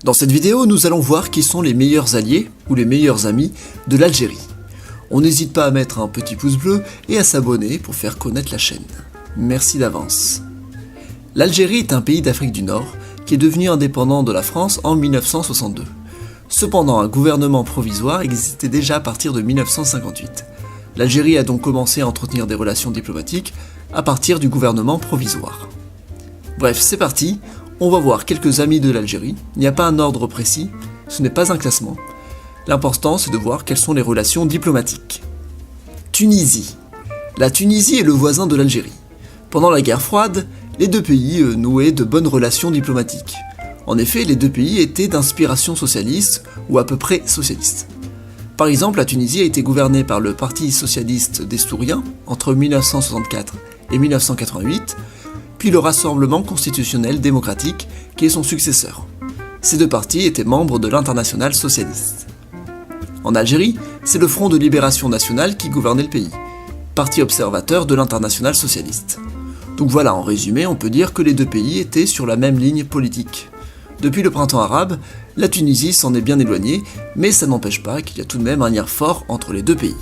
Dans cette vidéo, nous allons voir qui sont les meilleurs alliés ou les meilleurs amis de l'Algérie. On n'hésite pas à mettre un petit pouce bleu et à s'abonner pour faire connaître la chaîne. Merci d'avance. L'Algérie est un pays d'Afrique du Nord qui est devenu indépendant de la France en 1962. Cependant, un gouvernement provisoire existait déjà à partir de 1958. L'Algérie a donc commencé à entretenir des relations diplomatiques à partir du gouvernement provisoire. Bref, c'est parti, on va voir quelques amis de l'Algérie. Il n'y a pas un ordre précis, ce n'est pas un classement. L'important, c'est de voir quelles sont les relations diplomatiques. Tunisie. La Tunisie est le voisin de l'Algérie. Pendant la guerre froide, les deux pays nouaient de bonnes relations diplomatiques. En effet, les deux pays étaient d'inspiration socialiste, ou à peu près socialiste. Par exemple, la Tunisie a été gouvernée par le Parti socialiste destourien entre 1964 et 1988, puis le Rassemblement constitutionnel démocratique, qui est son successeur. Ces deux partis étaient membres de l'Internationale socialiste. En Algérie, c'est le Front de libération nationale qui gouvernait le pays, parti observateur de l'Internationale socialiste. Donc voilà, en résumé, on peut dire que les deux pays étaient sur la même ligne politique. Depuis le printemps arabe, la Tunisie s'en est bien éloignée, mais ça n'empêche pas qu'il y a tout de même un lien fort entre les deux pays.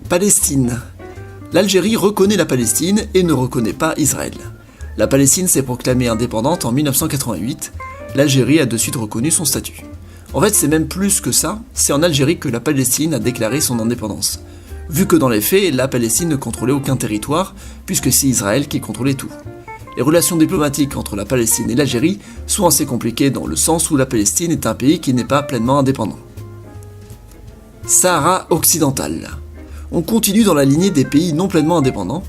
Palestine. L'Algérie reconnaît la Palestine et ne reconnaît pas Israël. La Palestine s'est proclamée indépendante en 1988, l'Algérie a de suite reconnu son statut. En fait, c'est même plus que ça, c'est en Algérie que la Palestine a déclaré son indépendance. Vu que dans les faits, la Palestine ne contrôlait aucun territoire, puisque c'est Israël qui contrôlait tout. Les relations diplomatiques entre la Palestine et l'Algérie sont assez compliquées dans le sens où la Palestine est un pays qui n'est pas pleinement indépendant. Sahara occidental. On continue dans la lignée des pays non pleinement indépendants.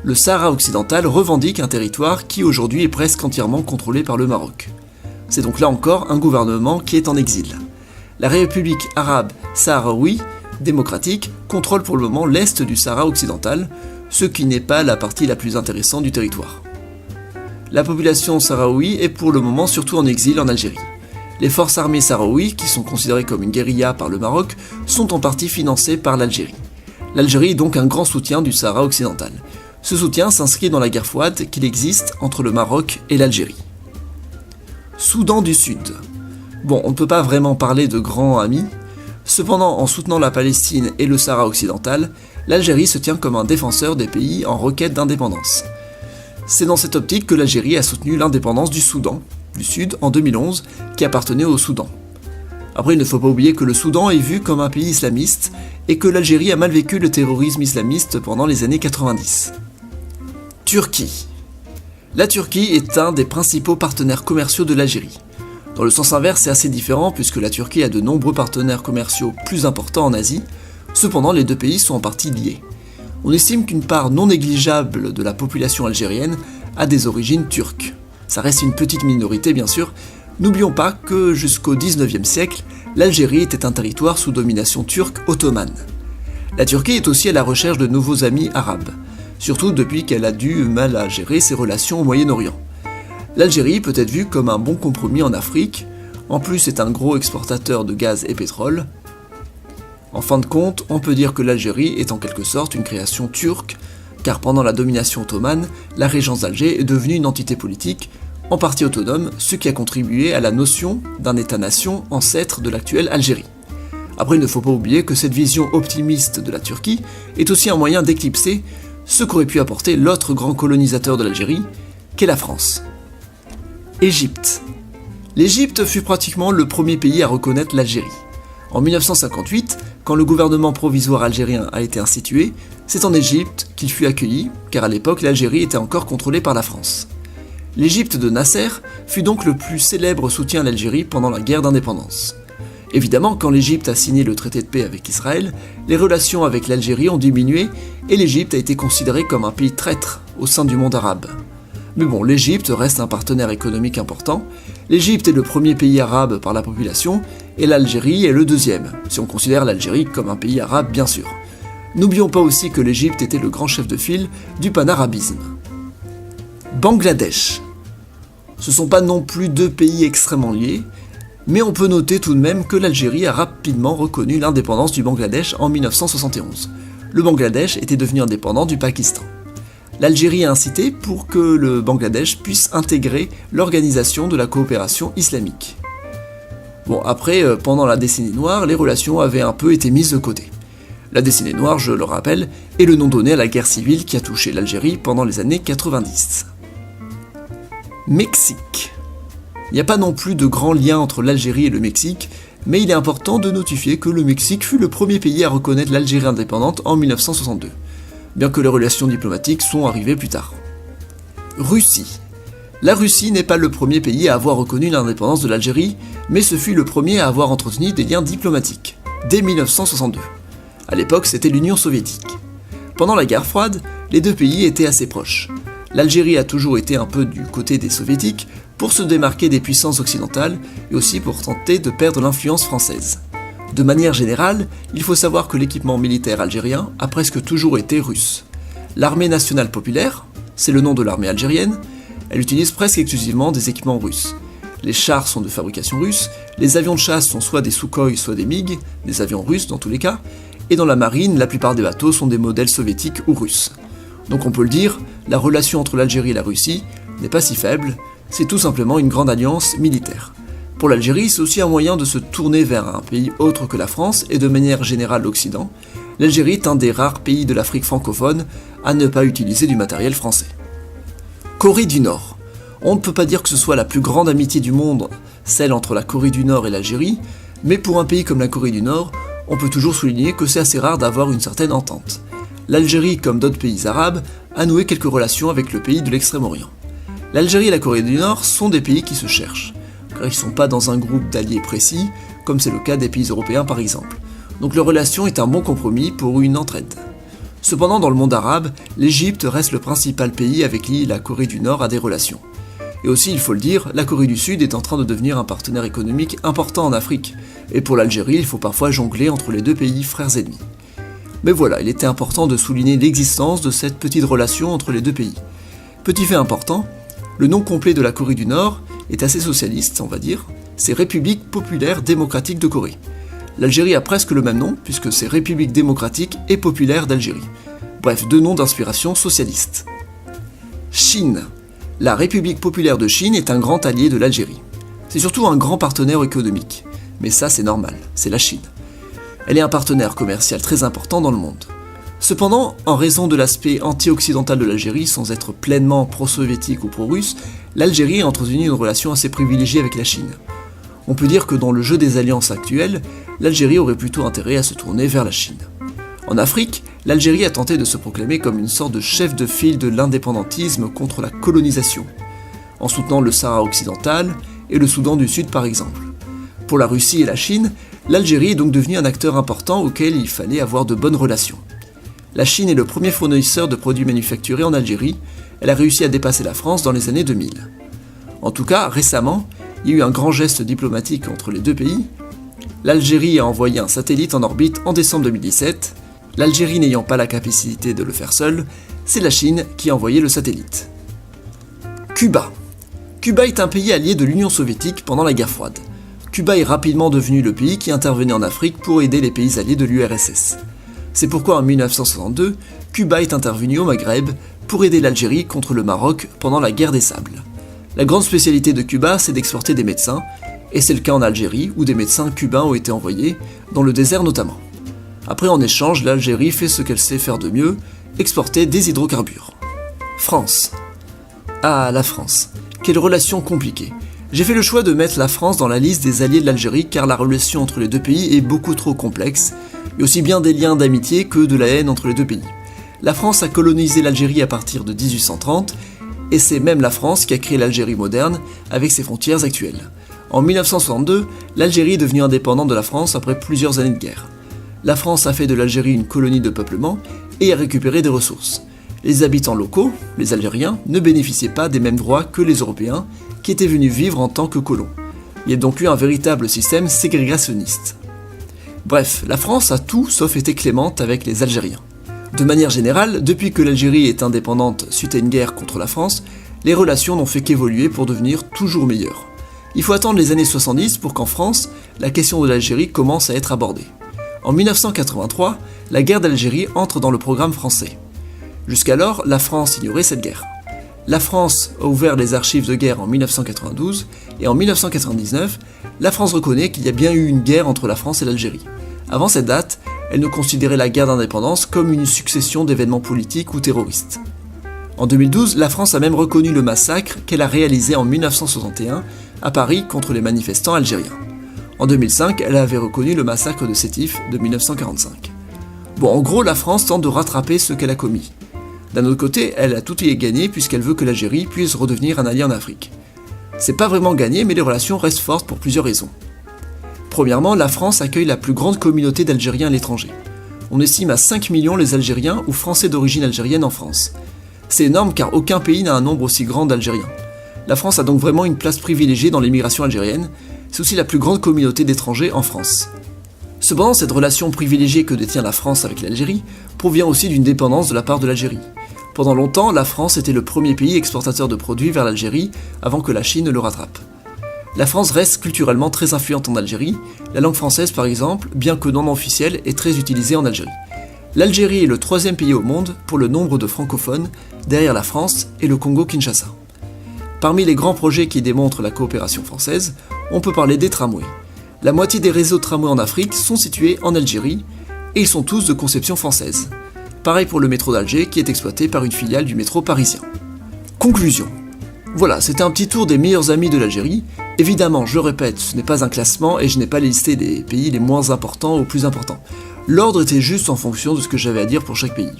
Le Sahara occidental revendique un territoire qui aujourd'hui est presque entièrement contrôlé par le Maroc. C'est donc là encore un gouvernement qui est en exil. La République arabe sahraoui démocratique contrôle pour le moment l'est du Sahara occidental, ce qui n'est pas la partie la plus intéressante du territoire. La population sahraoui est pour le moment surtout en exil en Algérie. Les forces armées sahraouies, qui sont considérées comme une guérilla par le Maroc, sont en partie financées par l'Algérie. L'Algérie est donc un grand soutien du Sahara occidental. Ce soutien s'inscrit dans la guerre froide qu'il existe entre le Maroc et l'Algérie. Soudan du Sud. Bon, on ne peut pas vraiment parler de grands amis. Cependant, en soutenant la Palestine et le Sahara occidental, l'Algérie se tient comme un défenseur des pays en requête d'indépendance. C'est dans cette optique que l'Algérie a soutenu l'indépendance du Soudan du Sud en 2011, qui appartenait au Soudan. Après, il ne faut pas oublier que le Soudan est vu comme un pays islamiste et que l'Algérie a mal vécu le terrorisme islamiste pendant les années 90. Turquie. La Turquie est un des principaux partenaires commerciaux de l'Algérie. Dans le sens inverse, c'est assez différent puisque la Turquie a de nombreux partenaires commerciaux plus importants en Asie, cependant les deux pays sont en partie liés. On estime qu'une part non négligeable de la population algérienne a des origines turques. Ça reste une petite minorité bien sûr. N'oublions pas que jusqu'au XIXe siècle, l'Algérie était un territoire sous domination turque ottomane. La Turquie est aussi à la recherche de nouveaux amis arabes, surtout depuis qu'elle a du mal à gérer ses relations au Moyen-Orient. L'Algérie peut être vue comme un bon compromis en Afrique, en plus c'est un gros exportateur de gaz et pétrole. En fin de compte, on peut dire que l'Algérie est en quelque sorte une création turque, car pendant la domination ottomane, la régence d'Alger est devenue une entité politique, en partie autonome, ce qui a contribué à la notion d'un État-nation ancêtre de l'actuelle Algérie. Après, il ne faut pas oublier que cette vision optimiste de la Turquie est aussi un moyen d'éclipser ce qu'aurait pu apporter l'autre grand colonisateur de l'Algérie, qu'est la France. Égypte. L'Égypte fut pratiquement le premier pays à reconnaître l'Algérie. En 1958, quand le gouvernement provisoire algérien a été institué, c'est en Égypte qu'il fut accueilli, car à l'époque l'Algérie était encore contrôlée par la France. L'Égypte de Nasser fut donc le plus célèbre soutien à l'Algérie pendant la guerre d'indépendance. Évidemment, quand l'Égypte a signé le traité de paix avec Israël, les relations avec l'Algérie ont diminué et l'Égypte a été considérée comme un pays traître au sein du monde arabe. Mais bon, l'Égypte reste un partenaire économique important, l'Égypte est le premier pays arabe par la population, et l'Algérie est le deuxième, si on considère l'Algérie comme un pays arabe bien sûr. N'oublions pas aussi que l'Égypte était le grand chef de file du panarabisme. Bangladesh. Ce ne sont pas non plus deux pays extrêmement liés, mais on peut noter tout de même que l'Algérie a rapidement reconnu l'indépendance du Bangladesh en 1971. Le Bangladesh était devenu indépendant du Pakistan. L'Algérie a incité pour que le Bangladesh puisse intégrer l'organisation de la coopération islamique. Bon, après, pendant la décennie noire, les relations avaient un peu été mises de côté. La décennie noire, je le rappelle, est le nom donné à la guerre civile qui a touché l'Algérie pendant les années 90. Mexique. Il n'y a pas non plus de grand lien entre l'Algérie et le Mexique, mais il est important de notifier que le Mexique fut le premier pays à reconnaître l'Algérie indépendante en 1962, bien que les relations diplomatiques sont arrivées plus tard. Russie. La Russie n'est pas le premier pays à avoir reconnu l'indépendance de l'Algérie, mais ce fut le premier à avoir entretenu des liens diplomatiques, dès 1962. À l'époque, c'était l'Union soviétique. Pendant la guerre froide, les deux pays étaient assez proches. L'Algérie a toujours été un peu du côté des soviétiques pour se démarquer des puissances occidentales et aussi pour tenter de perdre l'influence française. De manière générale, il faut savoir que l'équipement militaire algérien a presque toujours été russe. L'armée nationale populaire, c'est le nom de l'armée algérienne, elle utilise presque exclusivement des équipements russes. Les chars sont de fabrication russe, les avions de chasse sont soit des Sukhoi soit des MiG, des avions russes dans tous les cas, et dans la marine, la plupart des bateaux sont des modèles soviétiques ou russes. Donc on peut le dire, la relation entre l'Algérie et la Russie n'est pas si faible, c'est tout simplement une grande alliance militaire. Pour l'Algérie, c'est aussi un moyen de se tourner vers un pays autre que la France et de manière générale l'Occident. L'Algérie est un des rares pays de l'Afrique francophone à ne pas utiliser du matériel français. Corée du Nord. On ne peut pas dire que ce soit la plus grande amitié du monde, celle entre la Corée du Nord et l'Algérie, mais pour un pays comme la Corée du Nord, on peut toujours souligner que c'est assez rare d'avoir une certaine entente. L'Algérie, comme d'autres pays arabes, a noué quelques relations avec le pays de l'Extrême-Orient. L'Algérie et la Corée du Nord sont des pays qui se cherchent, car ils ne sont pas dans un groupe d'alliés précis, comme c'est le cas des pays européens par exemple. Donc leur relation est un bon compromis pour une entraide. Cependant, dans le monde arabe, l'Égypte reste le principal pays avec qui la Corée du Nord a des relations. Et aussi, il faut le dire, la Corée du Sud est en train de devenir un partenaire économique important en Afrique, et pour l'Algérie, il faut parfois jongler entre les deux pays frères ennemis. Mais voilà, il était important de souligner l'existence de cette petite relation entre les deux pays. Petit fait important, le nom complet de la Corée du Nord est assez socialiste, on va dire, c'est République populaire démocratique de Corée. L'Algérie a presque le même nom, puisque c'est République démocratique et populaire d'Algérie. Bref, deux noms d'inspiration socialiste. Chine. La République populaire de Chine est un grand allié de l'Algérie. C'est surtout un grand partenaire économique. Mais ça, c'est normal, c'est la Chine. Elle est un partenaire commercial très important dans le monde. Cependant, en raison de l'aspect anti-occidental de l'Algérie, sans être pleinement pro-soviétique ou pro-russe, l'Algérie a entretenu une relation assez privilégiée avec la Chine. On peut dire que dans le jeu des alliances actuelles, l'Algérie aurait plutôt intérêt à se tourner vers la Chine. En Afrique, l'Algérie a tenté de se proclamer comme une sorte de chef de file de l'indépendantisme contre la colonisation, en soutenant le Sahara occidental et le Soudan du Sud par exemple. Pour la Russie et la Chine, l'Algérie est donc devenue un acteur important auquel il fallait avoir de bonnes relations. La Chine est le premier fournisseur de produits manufacturés en Algérie, elle a réussi à dépasser la France dans les années 2000. En tout cas, récemment, il y a eu un grand geste diplomatique entre les deux pays. L'Algérie a envoyé un satellite en orbite en décembre 2017. L'Algérie n'ayant pas la capacité de le faire seule, c'est la Chine qui a envoyé le satellite. Cuba. Cuba est un pays allié de l'Union soviétique pendant la guerre froide. Cuba est rapidement devenu le pays qui intervenait en Afrique pour aider les pays alliés de l'URSS. C'est pourquoi en 1962, Cuba est intervenu au Maghreb pour aider l'Algérie contre le Maroc pendant la guerre des Sables. La grande spécialité de Cuba, c'est d'exporter des médecins, et c'est le cas en Algérie où des médecins cubains ont été envoyés, dans le désert notamment. Après, en échange, l'Algérie fait ce qu'elle sait faire de mieux, exporter des hydrocarbures. France. Ah, la France. Quelle relation compliquée. J'ai fait le choix de mettre la France dans la liste des alliés de l'Algérie car la relation entre les deux pays est beaucoup trop complexe, et aussi bien des liens d'amitié que de la haine entre les deux pays. La France a colonisé l'Algérie à partir de 1830, et c'est même la France qui a créé l'Algérie moderne avec ses frontières actuelles. En 1962, l'Algérie est devenue indépendante de la France après plusieurs années de guerre. La France a fait de l'Algérie une colonie de peuplement et a récupéré des ressources. Les habitants locaux, les Algériens, ne bénéficiaient pas des mêmes droits que les Européens qui étaient venus vivre en tant que colons. Il y a donc eu un véritable système ségrégationniste. Bref, la France a tout sauf été clémente avec les Algériens. De manière générale, depuis que l'Algérie est indépendante suite à une guerre contre la France, les relations n'ont fait qu'évoluer pour devenir toujours meilleures. Il faut attendre les années 70 pour qu'en France, la question de l'Algérie commence à être abordée. En 1983, la guerre d'Algérie entre dans le programme français. Jusqu'alors, la France ignorait cette guerre. La France a ouvert les archives de guerre en 1992, et en 1999, la France reconnaît qu'il y a bien eu une guerre entre la France et l'Algérie. Avant cette date, elle ne considérait la guerre d'indépendance comme une succession d'événements politiques ou terroristes. En 2012, la France a même reconnu le massacre qu'elle a réalisé en 1961 à Paris contre les manifestants algériens. En 2005, elle avait reconnu le massacre de Sétif de 1945. Bon, en gros, la France tente de rattraper ce qu'elle a commis. D'un autre côté, elle a tout y gagné puisqu'elle veut que l'Algérie puisse redevenir un allié en Afrique. C'est pas vraiment gagné, mais les relations restent fortes pour plusieurs raisons. Premièrement, la France accueille la plus grande communauté d'Algériens à l'étranger. On estime à 5 millions les Algériens ou Français d'origine algérienne en France. C'est énorme car aucun pays n'a un nombre aussi grand d'Algériens. La France a donc vraiment une place privilégiée dans l'immigration algérienne, c'est aussi la plus grande communauté d'étrangers en France. Cependant, cette relation privilégiée que détient la France avec l'Algérie provient aussi d'une dépendance de la part de l'Algérie. Pendant longtemps, la France était le premier pays exportateur de produits vers l'Algérie avant que la Chine ne le rattrape. La France reste culturellement très influente en Algérie, la langue française par exemple, bien que non officielle, est très utilisée en Algérie. L'Algérie est le 3e pays au monde pour le nombre de francophones, derrière la France et le Congo-Kinshasa. Parmi les grands projets qui démontrent la coopération française, on peut parler des tramways. La moitié des réseaux de tramways en Afrique sont situés en Algérie, et ils sont tous de conception française. Pareil pour le métro d'Alger qui est exploité par une filiale du métro parisien. Conclusion. Voilà, c'était un petit tour des meilleurs amis de l'Algérie. Évidemment, je répète, ce n'est pas un classement et je n'ai pas listé des pays les moins importants aux plus importants. L'ordre était juste en fonction de ce que j'avais à dire pour chaque pays.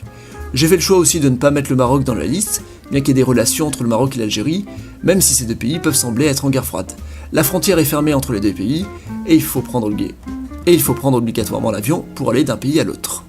J'ai fait le choix aussi de ne pas mettre le Maroc dans la liste, bien qu'il y ait des relations entre le Maroc et l'Algérie, même si ces deux pays peuvent sembler être en guerre froide. La frontière est fermée entre les deux pays, et il faut prendre obligatoirement l'avion pour aller d'un pays à l'autre.